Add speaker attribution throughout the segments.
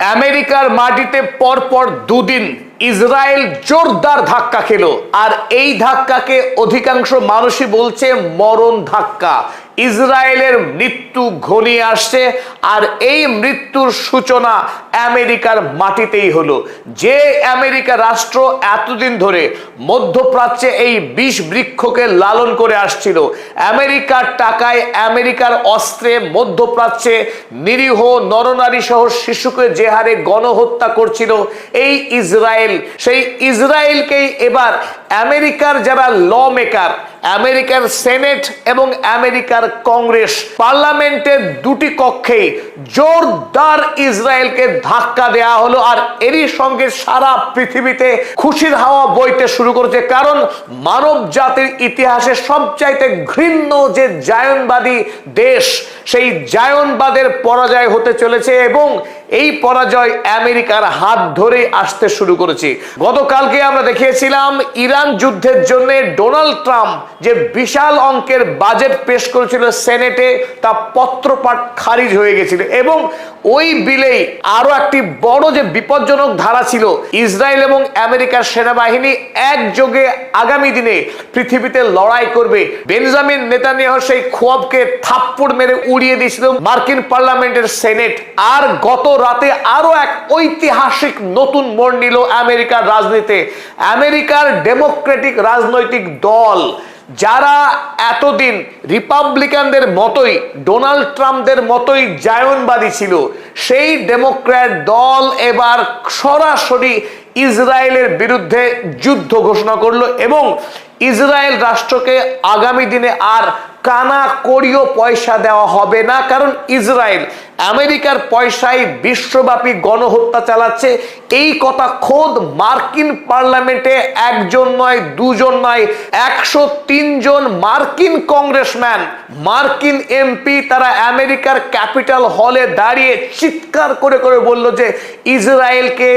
Speaker 1: আমেরিকার মাটিতে পরপর দুদিন ইসরায়েল জোরদার ধাক্কা খেল, আর এই ধাক্কাকে অধিকাংশ মানুষই বলছে মরণ ধাক্কা। ইসরায়েলের মৃত্যু ঘনিয়ে আসছে, আর এই মৃত্যুর সূচনা আমেরিকার মাটিতেই হলো। যে আমেরিকা রাষ্ট্র এতদিন ধরে মধ্যপ্রাচ্যে এই বিষ বৃক্ষকে লালন করে আসছিল, আমেরিকার টাকায় আমেরিকার অস্ত্রে মধ্যপ্রাচ্যে নিরীহ নরনারী সহ শিশুকে যে হারে গণহত্যা করছিল এই ইসরায়েল, সেই ইসরায়েলকেই এবার আমেরিকার যারা ল মেকার, আমেরিকার সেনেট এবং আমেরিকার কংগ্রেস পার্লামেন্টের দুটি কক্ষেই জোরদার ইসরায়েলকে ধাক্কা দেয়া হলো। আর এরই সঙ্গে সারা পৃথিবীতে খুশির হাওয়া বইতে শুরু করেছে, কারণ মানব জাতির ইতিহাসে সবচাইতে ঘৃণ্য যে জায়নবাদী দেশ, সেই জায়নবাদের পরাজয় হতে চলেছে এবং এই পরাজয় আমেরিকার হাত ধরে আসতে শুরু করেছে। গতকালকে আমরা দেখিয়েছিলাম ইরান যুদ্ধের জন্য ডোনাল্ড ট্রাম্প যে বিশাল অঙ্কের বাজেট পেশ করেছিল সেনেটে, তা পত্রপাঠ খারিজ হয়ে গেছিল এবং ওই বিলেই আরো একটি বড় যে বিপজ্জনক ধারা ছিল, ইসরায়েল এবং আমেরিকার সেনাবাহিনী একযোগে আগামী দিনে পৃথিবীতে লড়াই করবে। বেঞ্জামিন নেতানিয়াহু সেই খোয়াবকে থাপ্পড় মেরে উড়িয়ে দিয়েছিল মার্কিন পার্লামেন্টের সেনেট। আর গত রাতে আরো এক ঐতিহাসিক নতুন মোড় নিল আমেরিকার রাজনীতিতে। আমেরিকার ডেমোক্রেটিক রাজনৈতিক দল, যারা এতদিন রিপাবলিকানদের মতোই, ডোনাল্ড ট্রাম্পদের মতোই জায়নবাদী ছিল, সেই ডেমোক্র্যাট দল এবার সরাসরি ইসরায়েলের বিরুদ্ধে যুদ্ধ ঘোষণা করলো এবং ইসরায়েল রাষ্ট্রকে আগামী দিনে আর কানা কড়িও পয়সা দেওয়া হবে না, কারণ ইসরায়েল আমেরিকার পয়সায় বিশ্বব্যাপী গণহত্যা চালাচ্ছে। এই কথা খোদ মার্কিন পার্লামেন্টে একজন নয়, দুজন নয়, 103 জন মার্কিন কংগ্রেসম্যান, মার্কিন এমপি, তারা আমেরিকার ক্যাপিটাল হলে দাঁড়িয়ে চিৎকার করে করে বলল যে ইসরায়েলকে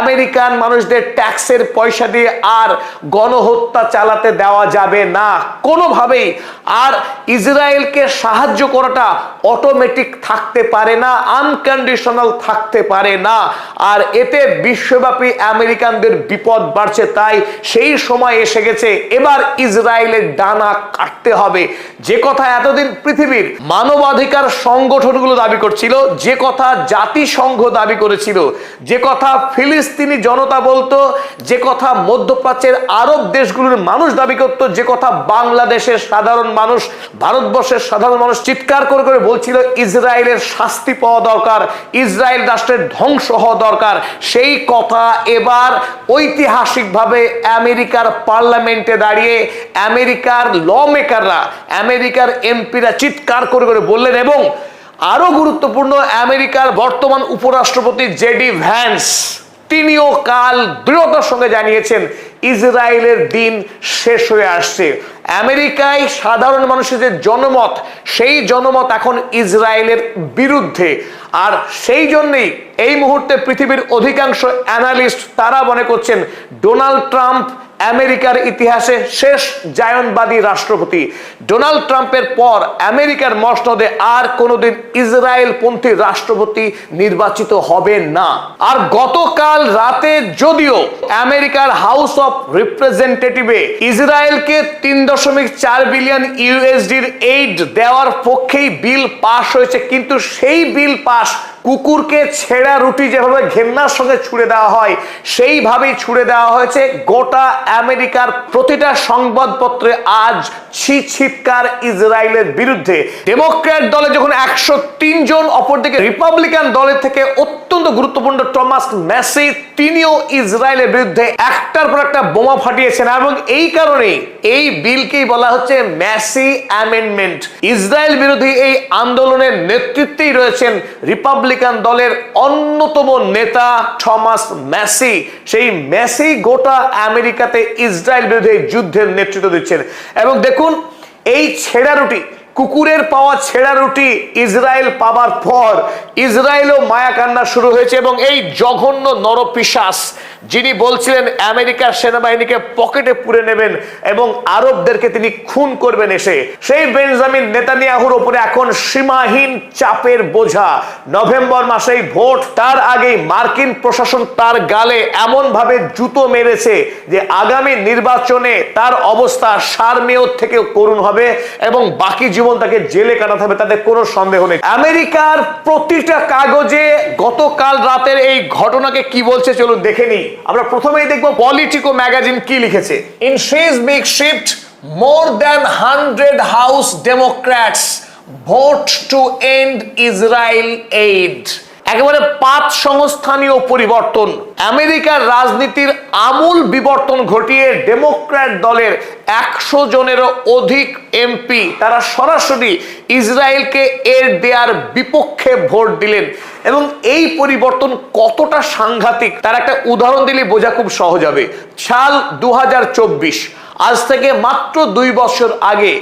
Speaker 1: আমেরিকান মানুষদের ট্যাক্সের পয়সা দিয়ে আর গণহত্যা চালাতে দেওয়া যাবে না কোনোভাবেই। আর ইসরায়েলকে সাহায্য করাটা অটোমেটিক থাকতে পারে না, আনকন্ডিশনাল থাকতে পারে না। আর এতে বিশ্বব্যাপী আমেরিকানদের বিপদ বাড়ছে। তাই সেই সময় এসে গেছে, এবার ইসরায়েলের ডানা কাটতে হবে। যে কথা এতদিন পৃথিবীর মানবাধিকার সংগঠনগুলো দাবি করছিল, যে কথা জাতিসংঘ দাবি করেছিল, যে কথা ফিলিস্তিনি জনতা বলতো, যে কথা মধ্যপ্রাচ্যের আরব দেশগুলোর মানুষ দাবি করত, যে কথা বাংলাদেশের সাধারণ মানুষ, ভারতবর্ষের সাধারণ মানুষ চিৎকার করে করে বলছিল ইসরায়েলের শাস্তি পাওয়া দরকার, ইসরায়েল রাষ্ট্রের ধ্বংস হওয়া দরকার, সেই কথা এবার ঐতিহাসিকভাবে আমেরিকার পার্লামেন্টে দাঁড়িয়ে আমেরিকার ল মেকাররা, আমেরিকার এমপিরা চিৎকার করে করে বললেন। এবং আরো গুরুত্বপূর্ণ, আমেরিকার বর্তমান উপরাষ্ট্রপতি জেডি ভ্যান্স, তিনিও কাল দৃঢ়তার সঙ্গে জানিয়েছেন ইসরায়েলের দিন শেষ হয়ে আসছে। আমেরিকায় সাধারণ মানুষের যে জনমত, সেই জনমত এখন ইসরায়েলের বিরুদ্ধে। আর সেই জন্যই এই মুহূর্তে পৃথিবীর অধিকাংশ অ্যানালিস্ট তারা মনে করছেন ডোনাল্ড ট্রাম্প আমেরিকার ইতিহাসে শেষ জায়নবাদী রাষ্ট্রপতি। ডোনাল্ড ট্রাম্পের পর আমেরিকার মসনদে আর কোনোদিন ইসরায়েল পন্থী রাষ্ট্রপতি নির্বাচিত হবে না। আর গতকাল রাতে যদিও আমেরিকার হাউস অফ রিপ্রেজেন্টেটিভে ইসরায়েলকে 3.4 বিলিয়ন ইউএসডির এইড দেওয়ার পক্ষেই বিল পাশ হয়েছে, কিন্তু সেই বিল পাশ কুকুরকে ছেঁড়া রুটি যেভাবে ঘেন্নার সঙ্গে ছুড়ে দেওয়া হয়, সেইভাবেই ছুড়ে দেওয়া হয়েছে। গোটা আমেরিকার প্রতিটা সংবাদপত্রে আজ চিৎকার ইসরায়েলের বিরুদ্ধে। ডেমোক্র্যাট দলে যখন 103 জন, অপরদিকে রিপাবলিকান দলের থেকে অত্যন্ত গুরুত্বপূর্ণ টমাস ম্যাসি, তিনিও ইসরায়েলের বিরুদ্ধে একটার পর একটা বোমা ফাটিয়েছেন। এবং এই কারণেই এই বিলকেই বলা হচ্ছে ম্যাসি অ্যামেন্ডমেন্ট। ইসরায়েল বিরোধী এই আন্দোলনের নেতৃত্বেই রয়েছেন রিপাবলিকান দলের অন্যতম নেতা টমাস ম্যাসি। সেই ম্যাসি গোটা আমেরিকাতে ইসরায়েল বিরোধী যুদ্ধের নেতৃত্ব দিচ্ছেন। এবং দেখুন, এই ছেঁড়া রুটি, কুকুরের পাওয়া ছেঁড়া রুটি ইসরায়েল পাবার পর ইসরায়েলও মায়া কান্না শুরু হয়েছে এবং এই জঘন্য নরপিশাচ যিনি বলছিলেন আমেরিকার সেনাবাহিনীকে পকেটে পুরে নেবেন এবং আরবদেরকে তিনি খুন করবেন এসে, সেই বেঞ্জামিন নেতানিয়াহুর উপরে এখন সীমাহীন চাপের বোঝা। নভেম্বর মাসেই ভোট, তার আগেই মার্কিন প্রশাসন তার গালে এমন ভাবে জুতো মেরেছে যে আগামী নির্বাচনে তার অবস্থা সারমেয় থেকেও করুণ হবে এবং বাকি জীবন তাকে জেলে কাটাতে হবে, তাতে কোনো সন্দেহ নেই। আমেরিকার প্রতিটা কাগজে গতকাল রাতের এই ঘটনাকে কি বলছে চলুন দেখে নিই। আমরা প্রথমেই দেখব পলিটিকো ম্যাগাজিন কি লিখেছে। In seismic shift, more than 100 House Democrats vote to end Israel aid। একেবারে 5 সংস্থানীয় পরিবর্তন, আমেরিকার রাজনীতির আমূল বিবর্তন ঘটিয়ে ডেমোক্র্যাট দলের 100 জনেরও অধিক এমপি তারা সরাসরি ইসরায়েলকে এর দেয়ার বিপক্ষে ভোট দিলেন। এবং এই পরিবর্তন কতটা সাংঘাতিক তার একটা উদাহরণ দিলে বোঝা খুব সহজ হবে। সাল 2024, আজ থেকে মাত্র 2 বছর আগে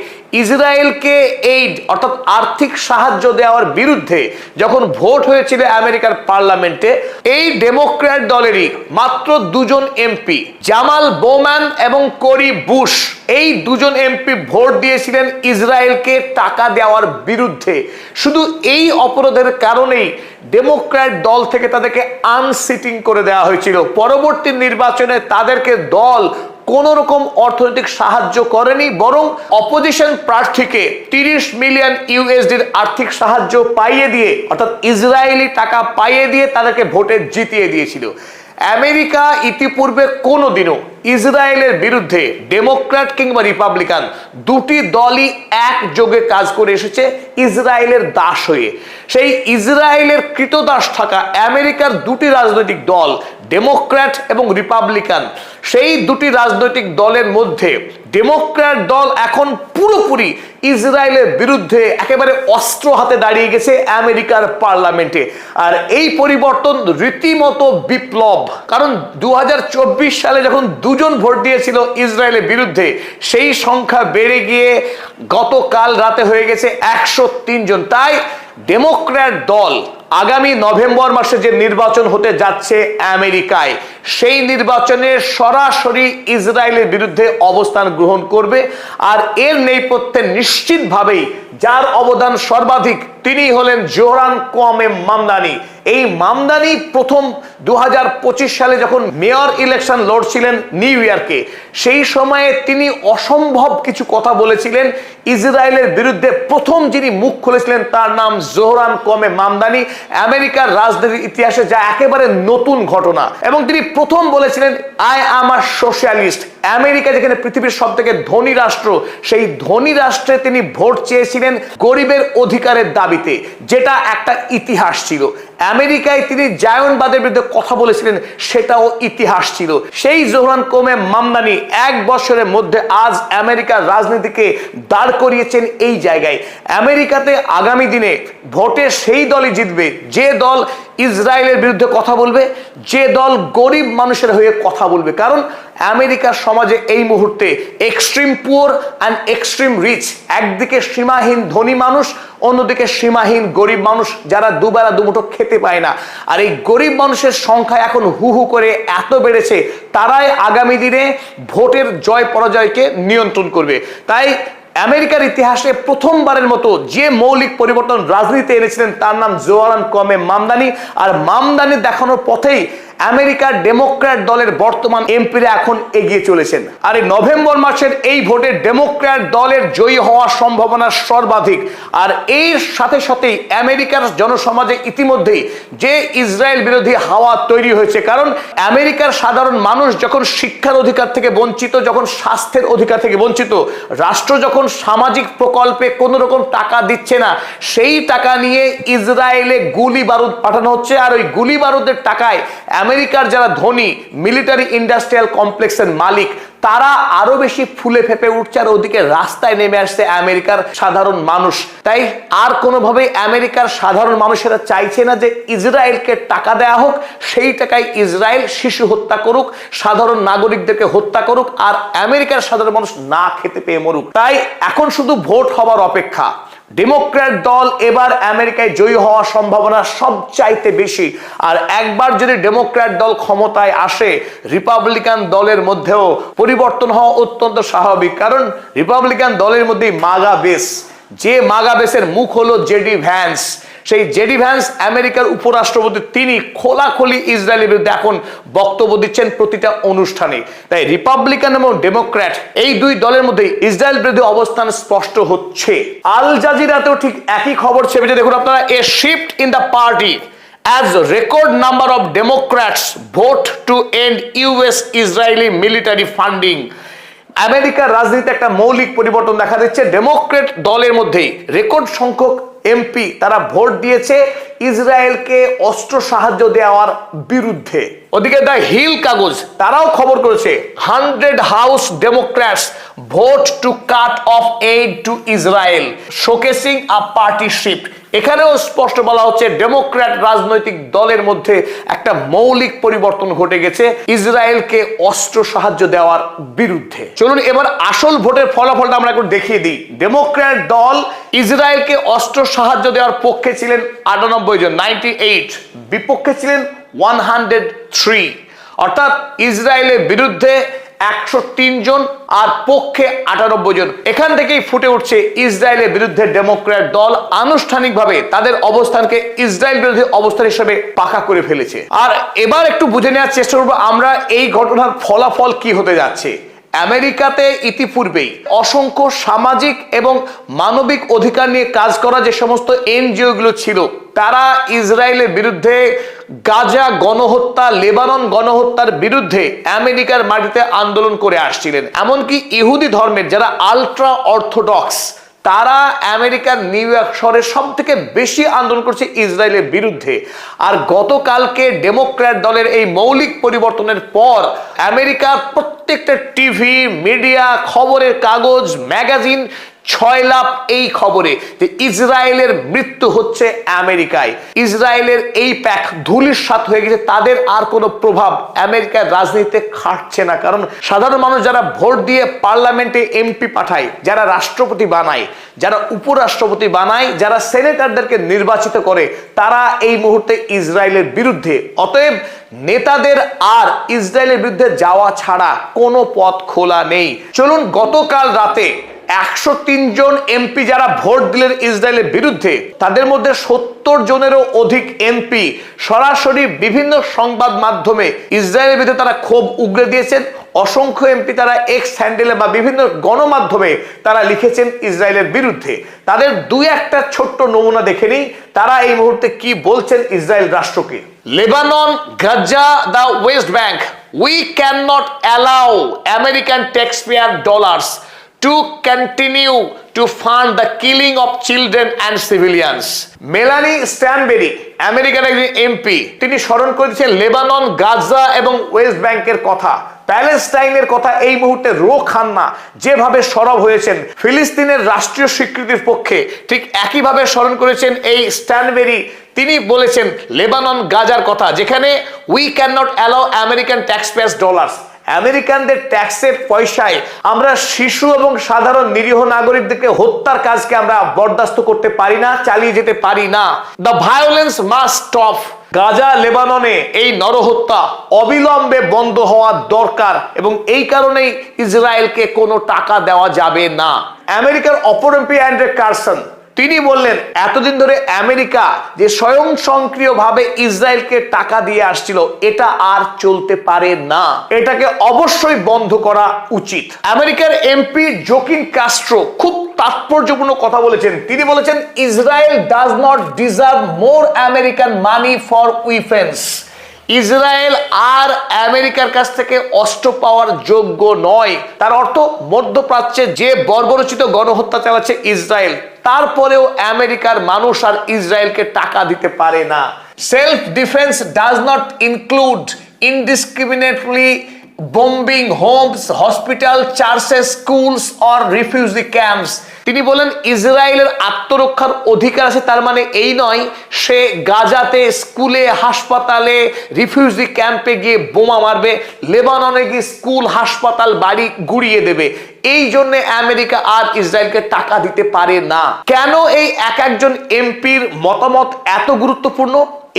Speaker 1: ইসরায়েলকে এইড অর্থাৎ আর্থিক সাহায্য দেওয়ার বিরুদ্ধে যখন ভোট হয়েছিল আমেরিকার পার্লামেন্টে, এই ডেমোক্র্যাট দলেরই মাত্র 2 জন এমপি জামাল বোম্যান এবং কোরি বুশ, এই 2 জন এমপি ভোট দিয়েছিলেন ইসরায়েলকে টাকা দেওয়ার বিরুদ্ধে। শুধু এই অপরাধের কারণেই ডেমোক্র্যাট দল থেকে তাদেরকে আনসিটিং করে দেওয়া হয়েছিল। পরবর্তী নির্বাচনে তাদেরকে দল কোন রকম অর্থনৈতিক সাহায্য করেনি, বরং অপোজিশন প্রার্থীকে 30 মিলিয়ন ইউএসডির আর্থিক সাহায্য পাইয়ে দিয়ে অর্থাৎ ইসরায়েলি টাকা পাইয়ে দিয়ে তাদেরকে ভোটে জিতিয়ে দিয়েছিল। আমেরিকা ইতিপূর্বে কোনোদিনও ইসরায়েলের বিরুদ্ধে ডেমোক্র্যাট কিংবা রিপাবলিকান দুটি দলই একযোগে কাজ করে এসেছে ইসরায়েলের দাস হয়ে। সেই ইসরায়েলের কৃতদাস থাকা আমেরিকার দুটি রাজনৈতিক দল ডেমোক্র্যাট এবং রিপাবলিকান, সেই দুটি রাজনৈতিক দলের মধ্যে ডেমোক্র্যাট দল এখন পুরোপুরি ইসরায়েলের বিরুদ্ধে একেবারে অস্ত্র হাতে দাঁড়িয়ে গেছে আমেরিকার পার্লামেন্টে। আর এই পরিবর্তন রীতিমতো বিপ্লব, কারণ 2024 সালে যখন 2 জন ভোট দিয়েছিল ইসরায়েলের বিরুদ্ধে, সেই সংখ্যা বেড়ে গিয়ে গতকাল রাতে হয়ে গেছে 103 জন। তাই ডেমোক্র্যাট দল আগামী নভেম্বর মাসে যে নির্বাচন হতে যাচ্ছে আমেরিকায়, সেই নির্বাচনে সরাসরি ইসরায়েলের বিরুদ্ধে অবস্থান গ্রহণ করবে। আর এর নেপথ্যে নিশ্চিতভাবেই যার অবদান সর্বাধিক তিনি হলেন জোহরান কোয়ামে মামদানি। এই মামদানি প্রথম 2025 সালে যখন মেয়র ইলেকশন লড়ছিলেন নিউ ইয়র্কে, সেই সময়ে তিনি অসম্ভব কিছু কথা বলেছিলেন ইসরায়েলের বিরুদ্ধে। প্রথম যিনি মুখ খুলেছিলেন তার নাম জোহরান কোয়ামে মামদানি, আমেরিকার রাজনীতির ইতিহাসে যা একেবারে নতুন ঘটনা। এবং তিনি প্রথম বলেছিলেন I am a socialist. America যেখানে পৃথিবীর সব থেকে ধনী রাষ্ট্র, সেই ধনী রাষ্ট্রে তিনি ভোট চেয়েছিলেন গরিবের অধিকারের দাবিতে, যেটা একটা ইতিহাস ছিল। আমেরিকায় তিনি জায়নবাদের বিরুদ্ধে কথা বলেছিলেন, সেটাও ইতিহাস ছিল। সেই জোহরান কোয়ামে মামদানি 1 বছরের মধ্যে আজ আমেরিকার রাজনীতিকে দাঁড় করিয়েছেন এই জায়গায়। আমেরিকাতে আগামী দিনে ভোটে সেই দলই জিতবে যে দল ইসরায়েলের বিরুদ্ধে কথা বলবে, যে দল গরিব মানুষের হয়ে কথা বলবে। কারণ আমেরিকার সমাজে এই মুহূর্তে extreme poor and extreme rich, একদিকে সীমাহীন ধনী মানুষ, অন্যদিকে সীমাহীন গরিব মানুষ যারা দুবেলা দুমুঠো খেতে পায় না। আর এই গরিব মানুষের সংখ্যা এখন হু হু করে এত বেড়েছে, তারাই আগামী দিনে ভোটের জয় পরাজয়কে নিয়ন্ত্রণ করবে। তাই আমেরিকার ইতিহাসে প্রথমবারের মতো যে মৌলিক পরিবর্তন রাজনীতিতে এনেছিলেন তার নাম জোহরান কোয়ামে মামদানি। আর মামদানি দেখানোর পথেই আমেরিকার ডেমোক্র্যাট দলের বর্তমান এমপিরা এখন এগিয়ে চলেছেন। আর এই নভেম্বর মাসের এই ভোটে ডেমোক্র্যাট দলের জয়ী হওয়ার সম্ভাবনা সর্বাধিক। আর এর সাথে সাথেই আমেরিকার জনসমাজে ইতিমধ্যেই যে ইসরায়েল বিরোধী হাওয়া তৈরি হয়েছে। কারণ আমেরিকার সাধারণ মানুষ যখন শিক্ষার অধিকার থেকে বঞ্চিত, যখন স্বাস্থ্যের অধিকার থেকে বঞ্চিত, রাষ্ট্র যখন সামাজিক প্রকল্পে কোনো রকম টাকা দিচ্ছে না, সেই টাকা নিয়ে ইসরায়েলে গুলি বারুদ পাঠানো হচ্ছে। আর ওই গুলি বারুদের টাকায় আমেরিকার যারা ধনী মিলিটারি ইন্ডাস্ট্রিয়াল কমপ্লেক্সের মালিক, তারা আরো বেশি ফুলে ফেপে উঠছে। আর ওদিকে রাস্তায় নেমে আসছে আমেরিকার সাধারণ মানুষ। তাই আর কোনোভাবেই আমেরিকার সাধারণ মানুষেরা চাইছে না যে ইসরায়েলকে টাকা দেয়া হোক, সেই টাকায় ইসরায়েল শিশু হত্যা করুক, সাধারণ নাগরিকদেরকে হত্যা করুক, আর আমেরিকার সাধারণ মানুষ না খেতে পেয়ে মরুক। তাই এখন শুধু ভোট হবার অপেক্ষা। ডেমোক্র্যাট দল এবার আমেরিকায় জয়ী হওয়ার সম্ভাবনা সবচাইতে বেশি। আর একবার যদি ডেমোক্র্যাট দল ক্ষমতায় আসে, রিপাবলিকান দলের মধ্যেও পরিবর্তন হওয়া অত্যন্ত স্বাভাবিক, কারণ রিপাবলিকান দলের মধ্যেই মাগা বেস, যে মাগা বেসের মুখ হলো জেডি ভ্যান্স। সেই জেডি ভ্যান্স আমেরিকার উপরাষ্ট্রপতি, তিনি খোলাখুলি ইসরায়েলের বিরুদ্ধে এখন বক্তব্য দিচ্ছেন প্রতিটা অনুষ্ঠানে। তাই রিপাবলিকান এবং ডেমোক্র্যাট এই দুই দলের মধ্যে ইসরায়েল বিরোধী অবস্থান স্পষ্ট হচ্ছে। আল জাজিরাতেও ঠিক একই খবর ছেপেছে, দেখুন আপনারা, a shift in the party as record number of Democrats vote to end US Israeli military funding। আমেরিকার রাজনীতিতে একটা মৌলিক পরিবর্তন দেখা দিচ্ছে। ডেমোক্রেট দলের মধ্যেই রেকর্ড সংখ্যক এমপি তারা ভোট দিয়েছে ইসরায়েলকে অস্ত্র সাহায্য দেওয়ার বিরুদ্ধে। ওদিকে দ্য হিল কাগজ তারাও খবর করেছে 100 house Democrats vote two cut off aid two Israel, showcasing আ পার্টি শিফট। এখানেও স্পষ্ট বলা হচ্ছে ডেমোক্র্যাট রাজনৈতিক দলের মধ্যে একটা মৌলিক পরিবর্তন ঘটে গেছে ইসরায়েলকে অস্ত্র সাহায্য দেওয়ার বিরুদ্ধে। চলুন এবার আসল ভোটের ফলাফলটা আমরা একটু দেখিয়ে দিই। ডেমোক্র্যাট দল ইসরায়েলকে অস্ত্র সাহায্য দেওয়ার পক্ষে ছিলেন 98 জন, 98, বিপক্ষে ছিলেন 103, অর্থাৎ ইসরায়েলের বিরুদ্ধে 103 জন আর পক্ষে 98 জন। এখান থেকেই ফুটে উঠছে ইসরায়েলের বিরুদ্ধে ডেমোক্র্যাট দল আনুষ্ঠানিকভাবে তাদের অবস্থানকে ইসরায়েল বিরোধী অবস্থান হিসেবে পাকা করে ফেলেছে। আর এবার একটু বুঝে নেওয়ার চেষ্টা করবো আমরা এই ঘটনার ফলাফল কি হতে যাচ্ছে। আমেরিকাতে ইতিপূর্বেই অসংখ্য সামাজিক এবং মানবিক অধিকার নিয়ে কাজ করা যে সমস্ত এনজিও গুলো ছিল, তারা ইসরায়েলের বিরুদ্ধে গাজা গণহত্যা, লেবানন গণহত্যার বিরুদ্ধে আমেরিকার মাটিতে আন্দোলন করে আসছিলেন। এমনকি ইহুদি ধর্মের যারা আলট্রা অর্থোডক্স, তারা আমেরিকার নিউ ইয়র্ক শহরে সব থেকে বেশি আন্দোলন করছে ইসরায়েলের বিরুদ্ধে। আর গতকালকে ডেমোক্র্যাট দলের এই মৌলিক পরিবর্তনের পর আমেরিকার প্রত্যেকটা টিভি, মিডিয়া, খবরের কাগজ, ম্যাগাজিন 6 লাভ এই খবরে যে ইসরায়েলের মৃত্যু হচ্ছে আমেরিকায়। ইসরায়েলের এই প্যাক ধূলিসাৎ হয়ে গেছে, তাদের আর কোনো প্রভাব আমেরিকার রাজনীতিতে খাটছে না। কারণ সাধারণ মানুষ যারা ভোট দিয়ে পার্লামেন্টে এমপি পাঠায়, যারা রাষ্ট্রপতি বানায়, যারা উপরাষ্ট্রপতি বানায়, যারা সেনেটরদেরকে নির্বাচিত করে, তারা এই মুহূর্তে ইসরায়েলের বিরুদ্ধে। অতএব নেতাদের আর ইসরায়েলের বিরুদ্ধে যাওয়া ছাড়া কোনো পথ খোলা নেই। চলুন গতকাল রাতে 103 জন এমপি যারা ভোট দিলেন ইসরায়েলের বিরুদ্ধে, তাদের মধ্যে 70 জনেরও অধিক এমপি সরাসরি বিভিন্ন সংবাদ মাধ্যমে ইসরায়েলের বিরুদ্ধে তারা ক্ষোভ উগরে দিয়েছেন। অসংখ্য এমপি তারা এক্স হ্যান্ডেলে বা বিভিন্ন গণমাধ্যমে তারা লিখেছেন ইসরায়েলের বিরুদ্ধে। তাদের দুই একটা ছোট্ট নমুনা দেখে নিই, তারা এই মুহূর্তে কি বলছেন ইসরায়েল রাষ্ট্রকে। Lebanon, Gaza, the West bank, we can not allow American taxpayer dollars to continue to fund the killing of children and civilians। মেলানি স্ট্যানবেরি, আমেরিকার একজন এমপি, তিনি স্মরণ করেছেন লেবানন, গাজা এবং ওয়েস্ট ব্যাংকের কথা, প্যালেস্টাইনের কথা। এই মুহূর্তে রো খান্না যেভাবে সরব হয়েছেন ফিলিস্তিনের রাষ্ট্রীয় স্বীকৃতির পক্ষে, ঠিক একইভাবে স্মরণ করেছেন এই স্ট্যানবেরি। তিনি বলেছেন লেবানন, গাজার কথা, যেখানে we can not allow American taxpayers dollars, আমেরিকানদের ট্যাক্সের পয়সায় আমরা শিশু এবং সাধারণ নিরীহ নাগরিকদেরকে হত্যার কাজকে আমরা বরদাস্ত করতে পারি না, চালিয়ে যেতে পারি না। The violence must stop. Gaza, লেবাননে এই নরহত্যা অবিলম্বে বন্ধ হওয়া দরকার এবং এই কারণেই ইসরায়েলকে কোনো টাকা দেওয়া যাবে না। আমেরিকার অপর এমপি অ্যান্ড্রে কারসন, তিনি বললেন এতদিন ধরে আমেরিকা যে স্বয়ংক্রিয়ভাবে ইসরায়েলকে টাকা দিয়ে আসছিল, এটা আর চলতে পারে না, এটাকে অবশ্যই বন্ধ করা উচিত। আমেরিকার এমপি জোকিন কাস্ট্রো খুব তাৎপর্যপূর্ণ কথা বলেছেন। তিনি বলেছেন Israel does not deserve more American money for weapons. Israel আর আমেরিকার কাছ থেকে অস্ত্র পাওয়ার যোগ্য নয়। তার অর্থ মধ্যপ্রাচ্যে যে বর্বরচিত গণহত্যা চালাচ্ছে ইসরায়েল, তারপরেও আমেরিকার মানুষ আর ইসরায়েলকে টাকা দিতে পারে না। Self defence does not include indiscriminately bombing homes, hospital, churches, schools or refugee camps. তিনি বলেন ইসরায়েলের আত্মরক্ষার অধিকার আছে, তার মানে এই নয় সে গাজাতে স্কুলে, হাসপাতালে, রিফিউজি ক্যাম্পে গিয়ে বোমা মারবে, লেবাননে গিয়ে স্কুল, হাসপাতাল, বাড়ি গুড়িয়ে দেবে। এই জন্য আমেরিকা আর ইসরায়েলকে টাকা দিতে পারে না। কেন এই একজন এমপির মতামত এত গুরুত্বপূর্ণ?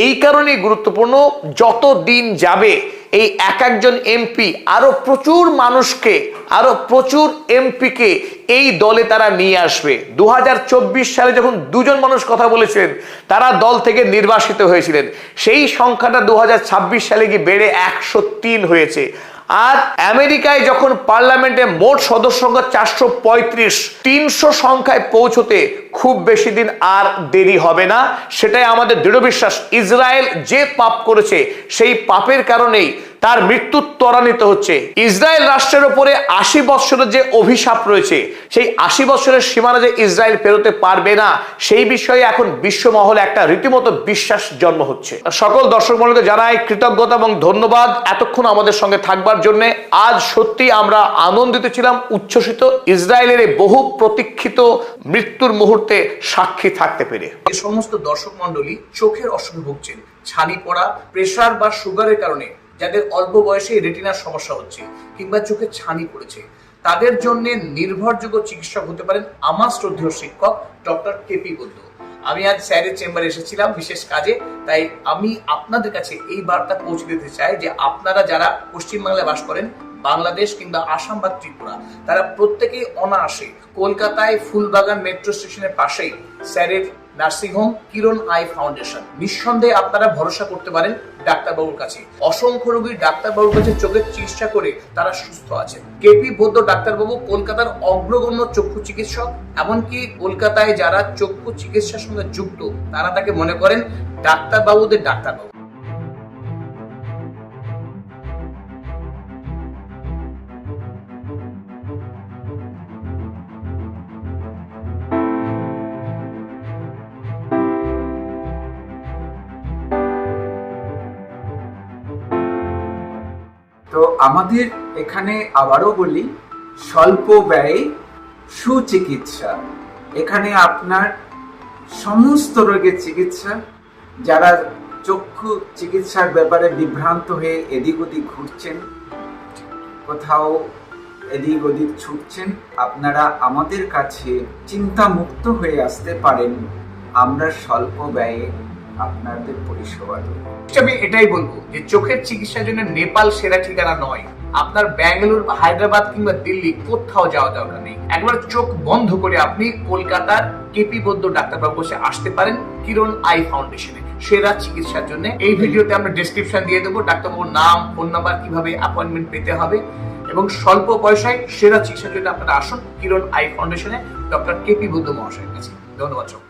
Speaker 1: এই কারণেই গুরুত্বপূর্ণ, যত দিন যাবে এই একজন এমপি আরো প্রচুর মানুষকে, আরো প্রচুর এমপিকে এই দলে তারা নিয়ে আসবে। 2024 সালে যখন দুজন মানুষ কথা বলেছিলেন তারা দল থেকে নির্বাসিত হয়েছিলেন, সেই সংখ্যাটা 2026 সালে গিয়ে বেড়ে 103 হয়েছে। আর আমেরিকায় যখন পার্লামেন্টে মোট সদস্য সংখ্যা 435, 300 সংখ্যায় পৌঁছতে খুব বেশি দিন আর দেরি হবে না। সেটাই আমাদের দৃঢ় বিশ্বাস। ইসরায়েল যে পাপ করেছে সেই পাপের কারণেই তার মৃত্যু ত্বরান্বিত হচ্ছে। ইসরায়েল রাষ্ট্রের উপরে 80 বছরের যে অভিশাপ রয়েছে, সেই 80 বছরের সীমানা যে ইসরায়েল পেরোতে পারবে না, সেই বিষয়ে এখন বিশ্বমহলে একটা রীতিমতো বিশ্বাস জন্ম হচ্ছে। সকল দর্শক মণ্ডলীকে জানাই কৃতজ্ঞতা এবং ধন্যবাদ এতক্ষণ আমাদের সঙ্গে থাকবার জন্য। আজ সত্যি আমরা আনন্দিত ছিলাম, উচ্ছ্বসিত, ইসরায়েলের এই বহু প্রতীক্ষিত মৃত্যুর মুহূর্তে সাক্ষী থাকতে পেরে। এই সমস্ত দর্শক মণ্ডলী চোখের অসুখে ভুগছেন, ছানি পড়া, প্রেসার বা সুগারের কারণে, যাদের অল্প বয়সে রেটিনার সমস্যা হচ্ছে কিংবা চোখে ছানি পড়েছে, তাদের জন্য নির্ভরযোগ্য চিকিৎসক হতে পারেন আমার শ্রদ্ধেয় শিক্ষক ডক্টর কেপি বৈদ্য। আমি আজ স্যারের চেম্বারে এসেছিলাম বিশেষ কাজে, তাই আমি আপনাদের কাছে এই বার্তা পৌঁছে দিতে চাই যে আপনারা যারা পশ্চিমবাংলায় বাস করেন, বাংলাদেশ কিংবা আসাম বা ত্রিপুরা, তারা প্রত্যেকেই অনায়াসে কলকাতায় ফুলবাগান মেট্রো স্টেশনের পাশেই স্যারের nursing home Kiran I foundation, নিঃসন্দেহে আপনারা ভরসা করতে পারেন ডাক্তারবাবুর কাছে। অসংখ্য রোগী ডাক্তারবাবুর কাছে চোখের চিকিৎসা করে তারা সুস্থ আছেন। কেপি বৈদ্য ডাক্তারবাবু কলকাতার অগ্রগণ্য চক্ষু চিকিৎসক, এমনকি কলকাতায় যারা চক্ষু চিকিৎসার সঙ্গে যুক্ত তারা তাকে মনে করেন ডাক্তারবাবুদের ডাক্তারবাবু।
Speaker 2: তো আমাদের এখানে আবারও বলি, স্বল্প ব্যয়ে সুচিকিৎসা। এখানে আপনার সমস্ত রোগের চিকিৎসা। যারা চক্ষু চিকিৎসার ব্যাপারে বিভ্রান্ত হয়ে এদিক ওদিক ঘুরছেন, কোথাও এদিক ওদিক ছুটছেন, আপনারা আমাদের কাছে চিন্তামুক্ত হয়ে আসতে পারেন। আমরা স্বল্প ব্যয়ে আপনাদের পরিষেবা দেব।
Speaker 1: আমি এটাই বলবো যে চোখের চিকিৎসার জন্য নেপাল সেরা ঠিকানা নয়। আপনার ব্যাঙ্গালোর, হায়দ্রাবাদ কিংবা দিল্লি কোথাও যাওয়া দরকার নেই। একবার চোখ বন্ধ করে আপনি কলকাতার কেপি বৈদ্য ডাক্তারবাবু বসে আসতে পারেন কিরণ আই ফাউন্ডেশনে সেরা চিকিৎসার জন্য। এই ভিডিওতে আমরা ডেসক্রিপশন দিয়ে দেবো ডাক্তারবাবুর নাম, ফোন নাম্বার, কিভাবে অ্যাপয়েন্টমেন্ট পেতে হবে, এবং স্বল্প পয়সায় সেরা চিকিৎসার জন্য আপনারা আসুন কিরণ আই ফাউন্ডেশনে ডক্টর কেপি বৈদ্য মহাশয়ের কাছে। ধন্যবাদ।